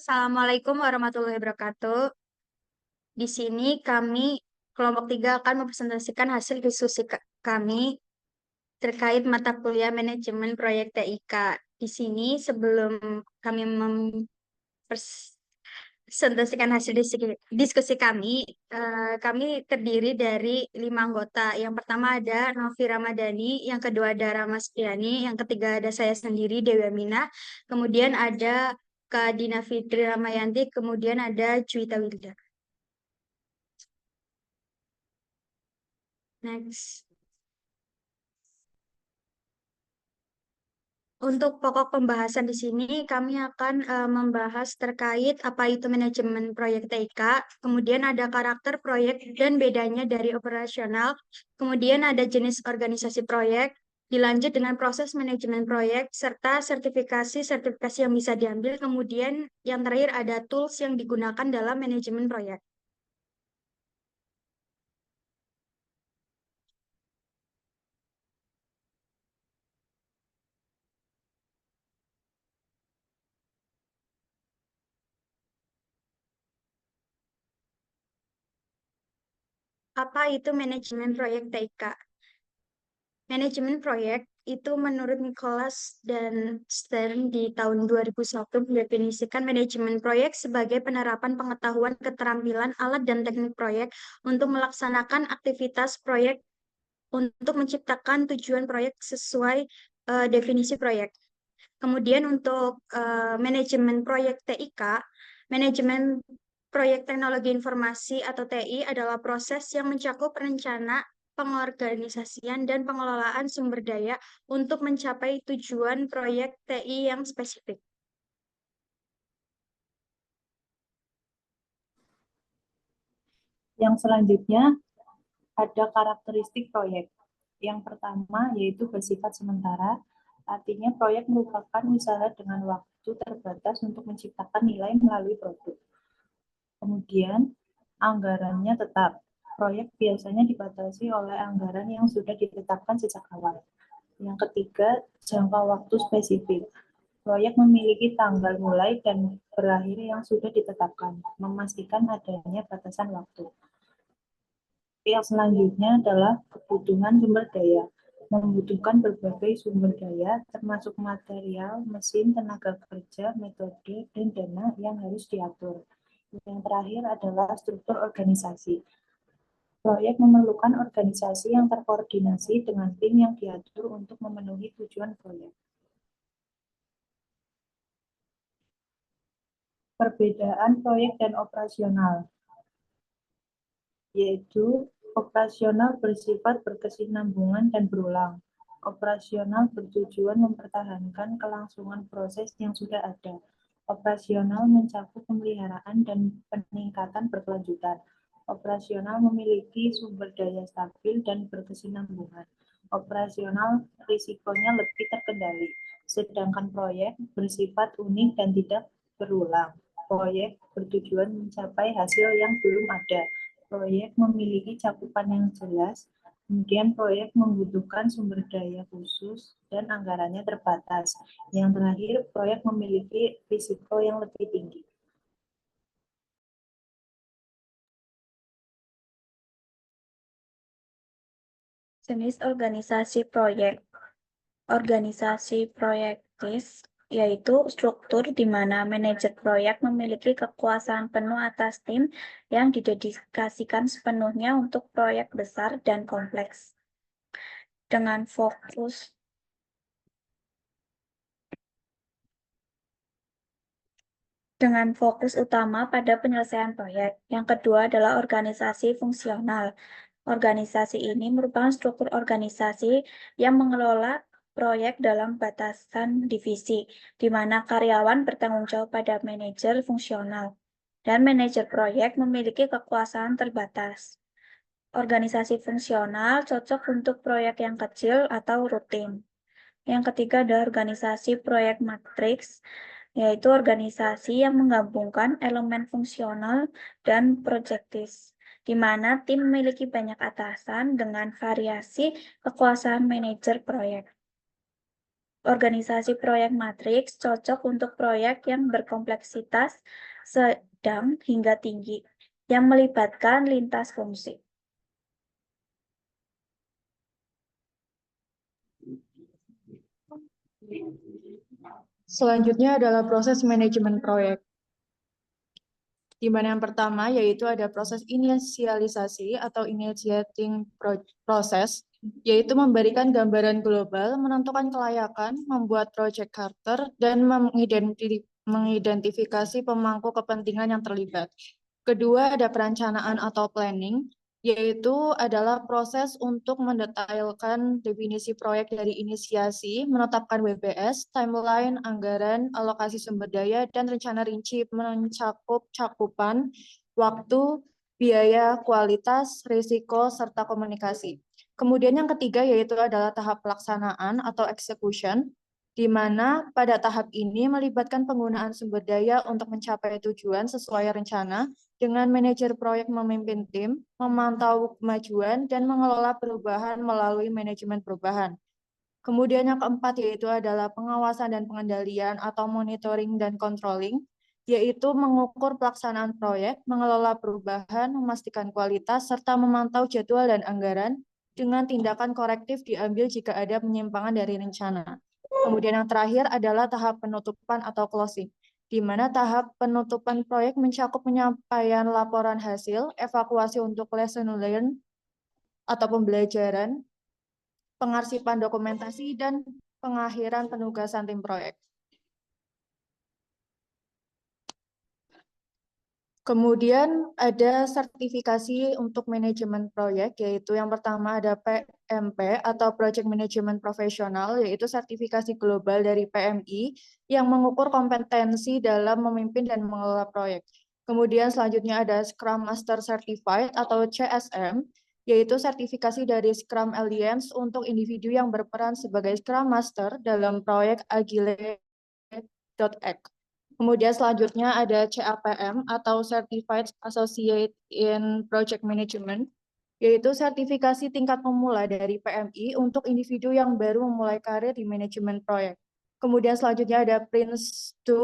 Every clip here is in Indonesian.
Assalamualaikum warahmatullahi wabarakatuh. Di sini kami kelompok 3 akan mempresentasikan hasil diskusi kami terkait mata kuliah manajemen proyek TIK. Di sini sebelum kami mempresentasikan hasil diskusi kami, kami terdiri dari 5 anggota. Yang pertama ada Novi Ramadhani, yang kedua ada Rama Setiani, yang ketiga ada saya sendiri Dewi Amina, kemudian ada Kak Dina Fitri Ramayanti, kemudian ada Juwita Wilda. Next. Untuk pokok pembahasan di sini, kami akan membahas terkait apa itu manajemen proyek TIK, kemudian ada karakter proyek dan bedanya dari operasional, kemudian ada jenis organisasi proyek, dilanjut dengan proses manajemen proyek, serta sertifikasi yang bisa diambil, kemudian yang terakhir ada tools yang digunakan dalam manajemen proyek. Apa itu manajemen proyek TIK? Manajemen proyek itu menurut Nicholas dan Stern di tahun 2001 mendefinisikan manajemen proyek sebagai penerapan pengetahuan, keterampilan, alat, dan teknik proyek untuk melaksanakan aktivitas proyek untuk menciptakan tujuan proyek sesuai definisi proyek. Kemudian untuk manajemen proyek TIK, manajemen proyek teknologi informasi atau TI adalah proses yang mencakup rencana, pengorganisasian, dan pengelolaan sumber daya untuk mencapai tujuan proyek TI yang spesifik. Yang selanjutnya ada karakteristik proyek. Yang pertama yaitu bersifat sementara, artinya proyek merupakan usaha dengan waktu terbatas untuk menciptakan nilai melalui produk. Kemudian, anggarannya tetap. Proyek biasanya dibatasi oleh anggaran yang sudah ditetapkan sejak awal. Yang ketiga, jangka waktu spesifik. Proyek memiliki tanggal mulai dan berakhir yang sudah ditetapkan, memastikan adanya batasan waktu. Yang selanjutnya adalah kebutuhan sumber daya. Membutuhkan berbagai sumber daya, termasuk material, mesin, tenaga kerja, metode, dan dana yang harus diatur. Yang terakhir adalah struktur organisasi. Proyek memerlukan organisasi yang terkoordinasi dengan tim yang diatur untuk memenuhi tujuan proyek. Perbedaan proyek dan operasional, yaitu operasional bersifat berkesinambungan dan berulang. Operasional bertujuan mempertahankan kelangsungan proses yang sudah ada. Operasional mencakup pemeliharaan dan peningkatan berkelanjutan. Operasional memiliki sumber daya stabil dan berkesinambungan. Operasional risikonya lebih terkendali, sedangkan proyek bersifat unik dan tidak berulang. Proyek bertujuan mencapai hasil yang belum ada. Proyek memiliki cakupan yang jelas, kemudian proyek membutuhkan sumber daya khusus dan anggarannya terbatas. Yang terakhir, proyek memiliki risiko yang lebih tinggi. Jenis organisasi proyek. Organisasi proyektis yaitu struktur di mana manajer proyek memiliki kekuasaan penuh atas tim yang didedikasikan sepenuhnya untuk proyek besar dan kompleks. Dengan fokus utama pada penyelesaian proyek. Yang kedua adalah organisasi fungsional. Organisasi ini merupakan struktur organisasi yang mengelola proyek dalam batasan divisi, di mana karyawan bertanggung jawab pada manajer fungsional, dan manajer proyek memiliki kekuasaan terbatas. Organisasi fungsional cocok untuk proyek yang kecil atau rutin. Yang ketiga adalah organisasi proyek matriks, yaitu organisasi yang menggabungkan elemen fungsional dan projektis, di mana tim memiliki banyak atasan dengan variasi kekuasaan manajer proyek. Organisasi proyek matriks cocok untuk proyek yang berkompleksitas sedang hingga tinggi, yang melibatkan lintas fungsi. Selanjutnya adalah proses manajemen proyek. Di mana yang pertama yaitu ada proses inisialisasi atau initiating process, yaitu memberikan gambaran global, menentukan kelayakan, membuat project charter, dan mengidentifikasi pemangku kepentingan yang terlibat. Kedua, ada perencanaan atau planning, yaitu adalah proses untuk mendetailkan definisi proyek dari inisiasi, menetapkan WBS, timeline, anggaran, alokasi sumber daya, dan rencana rinci mencakup cakupan, waktu, biaya, kualitas, risiko, serta komunikasi. Kemudian yang ketiga yaitu adalah tahap pelaksanaan atau execution, di mana pada tahap ini melibatkan penggunaan sumber daya untuk mencapai tujuan sesuai rencana, dengan manajer proyek memimpin tim, memantau kemajuan, dan mengelola perubahan melalui manajemen perubahan. Kemudian yang keempat yaitu adalah pengawasan dan pengendalian atau monitoring dan controlling, yaitu mengukur pelaksanaan proyek, mengelola perubahan, memastikan kualitas, serta memantau jadwal dan anggaran dengan tindakan korektif diambil jika ada penyimpangan dari rencana. Kemudian yang terakhir adalah tahap penutupan atau closing, di mana tahap penutupan proyek mencakup penyampaian laporan hasil, evakuasi untuk lesson learned atau pembelajaran, pengarsipan dokumentasi, dan pengakhiran penugasan tim proyek. Kemudian ada sertifikasi untuk manajemen proyek, yaitu yang pertama ada PMP atau Project Management Professional, yaitu sertifikasi global dari PMI yang mengukur kompetensi dalam memimpin dan mengelola proyek. Kemudian selanjutnya ada Scrum Master Certified atau CSM, yaitu sertifikasi dari Scrum Alliance untuk individu yang berperan sebagai Scrum Master dalam proyek Agile.x. Kemudian selanjutnya ada CAPM atau Certified Associate in Project Management, yaitu sertifikasi tingkat pemula dari PMI untuk individu yang baru memulai karir di manajemen proyek. Kemudian selanjutnya ada PRINCE2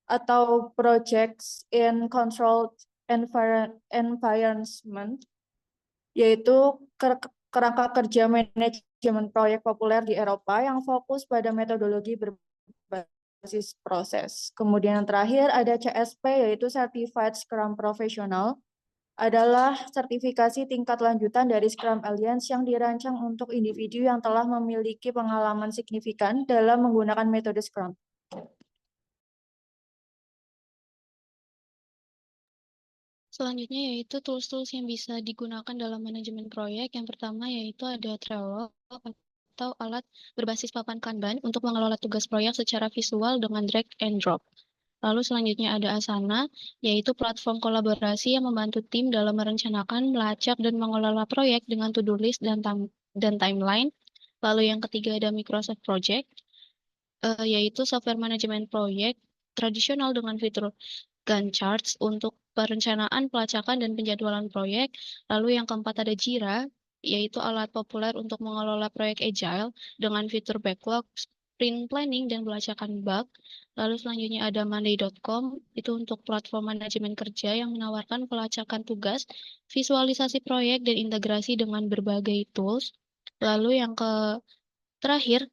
atau Projects in Controlled Environment, yaitu kerangka kerja manajemen proyek populer di Eropa yang fokus pada metodologi berbasis proses. Kemudian yang terakhir ada CSP, yaitu Certified Scrum Professional, adalah sertifikasi tingkat lanjutan dari Scrum Alliance yang dirancang untuk individu yang telah memiliki pengalaman signifikan dalam menggunakan metode Scrum. Selanjutnya yaitu tools-tools yang bisa digunakan dalam manajemen proyek. Yang pertama yaitu ada Trello atau alat berbasis papan Kanban untuk mengelola tugas proyek secara visual dengan drag and drop. Lalu selanjutnya ada Asana, yaitu platform kolaborasi yang membantu tim dalam merencanakan, melacak, dan mengelola proyek dengan to-do list dan timeline. Lalu yang ketiga ada Microsoft Project, yaitu software manajemen proyek tradisional dengan fitur Gantt charts untuk perencanaan, pelacakan, dan penjadwalan proyek. Lalu yang keempat ada Jira, yaitu alat populer untuk mengelola proyek agile dengan fitur backlog, sprint planning, dan pelacakan bug. Lalu selanjutnya ada monday.com, itu untuk platform manajemen kerja yang menawarkan pelacakan tugas, visualisasi proyek, dan integrasi dengan berbagai tools. Lalu yang terakhir,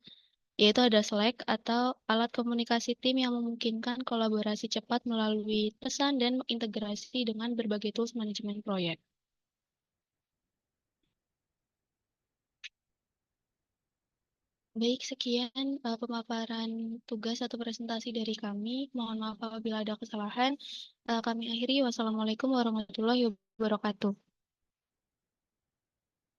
yaitu ada Slack atau alat komunikasi tim yang memungkinkan kolaborasi cepat melalui pesan dan integrasi dengan berbagai tools manajemen proyek. Baik, sekian pemaparan tugas atau presentasi dari kami. Mohon maaf apabila ada kesalahan. Kami akhiri. Wassalamualaikum warahmatullahi wabarakatuh.